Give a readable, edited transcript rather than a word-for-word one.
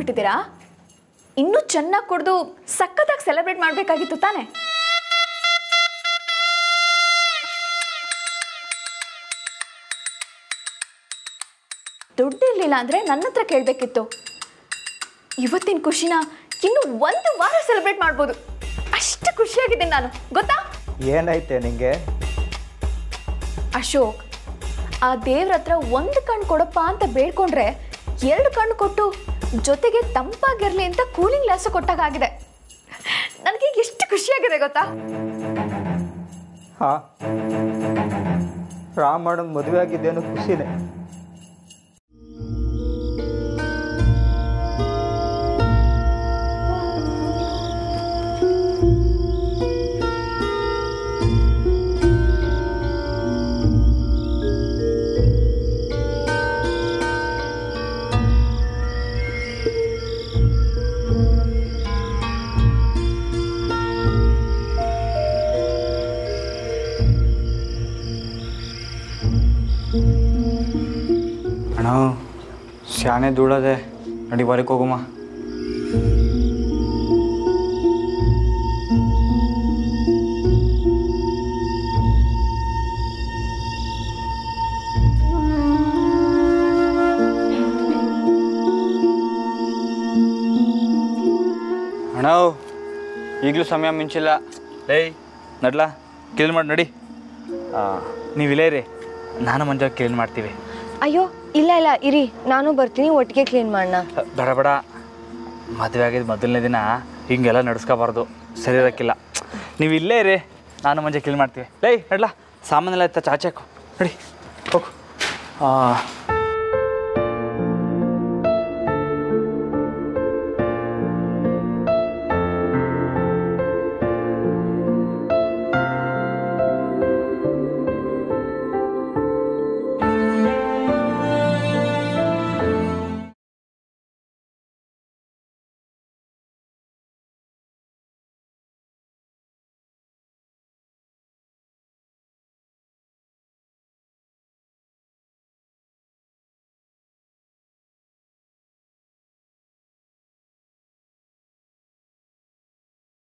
ಮಾಡ್ಕೊಂಡ್ಬಿಟ್ಟಿದ್ದೀರಾ? ಇನ್ನೂ ಚೆನ್ನಾಗಿ ಕುಡಿದು ಸಖತ್ತಾಗಿ ಸೆಲೆಬ್ರೇಟ್ ಮಾಡಬೇಕಾಗಿತ್ತು ತಾನೆ? ದುಡ್ಡು ಇರಲಿಲ್ಲ ಅಂದರೆ ನನ್ನ ಹತ್ರ ಕೇಳಬೇಕಿತ್ತು. ಇವತ್ತಿನ ಖುಷಿನ ಇನ್ನು 1 ವಾರ ಸೆಲೆಬ್ರೇಟ್ ಮಾಡ್ಬೋದು. ಅಷ್ಟು ಖುಷಿಯಾಗಿದ್ದೀನಿ ನಾನು, ಗೊತ್ತಾ? ಏನಾಯ್ತೆ ನಿಂಗೆ? ಅಶೋಕ್, ಆ ದೇವ್ರ ಹತ್ರ 1 ಕಣ್ಣು ಕೊಡಪ್ಪ ಅಂತ ಬೇಡ್ಕೊಂಡ್ರೆ 2 ಕಣ್ಣು ಕೊಟ್ಟು ಜೊತೆಗೆ ತಂಪಾಗಿರಲಿ ಅಂತ ಕೂಲಿಂಗ್ ಗ್ಲಾಸ್ ಕೊಟ್ಟಾಗಿದೆ. ನನಗೆ ಎಷ್ಟು ಖುಷಿಯಾಗಿದೆ ಗೊತ್ತಾ? ಹಾಂ, ರಾಮಣ್ಣ ಮದುವೆ ಆಗಿದ್ದೇನೋ ಖುಷಿನೇ. ಅಣ್ಣ ಶಾನೆ ಧೂಳದೆ, ನಡಿ ಹೊರಗೆ ಹೋಗಮ್ಮ. ಅಣ್ಣ ಈಗಲೂ ಸಮಯ ಮಿಂಚಿಲ್ಲ. ಲೈ ನಡ್ಲಾ, ಕ್ಲೀನ್ ಮಾಡಿ ನಡಿ. ನೀವಿಲ್ಲೇ ರೀ, ನಾನು ಮಂಜ ಕ್ಲೀನ್ ಮಾಡ್ತೀವಿ. ಅಯ್ಯೋ ಇಲ್ಲ ಇಲ್ಲ ಇರಿ, ನಾನು ಬರ್ತೀನಿ, ಒಟ್ಟಿಗೆ ಕ್ಲೀನ್ ಮಾಡೋಣ. ಬೇಡ ಬೇಡ, ಮದುವೆ ಆಗಿದ್ದು ಮೊದಲನೇ ದಿನ ಹಿಂಗೆಲ್ಲ ನಡೆಸ್ಕೋಬಾರ್ದು, ಸರಿ ಇರೋಕ್ಕಿಲ್ಲ. ನೀವು ಇಲ್ಲೇ ರೀ, ನಾನು ಮಂಜೆ ಕ್ಲೀನ್ ಮಾಡ್ತೀವಿ. ಲೈ ನಡ್ಲಾ, ಸಾಮಾನೆಲ್ಲ ಇತ್ತ ಚಾಚಾಕು ನಡಿ ಹೋಗು.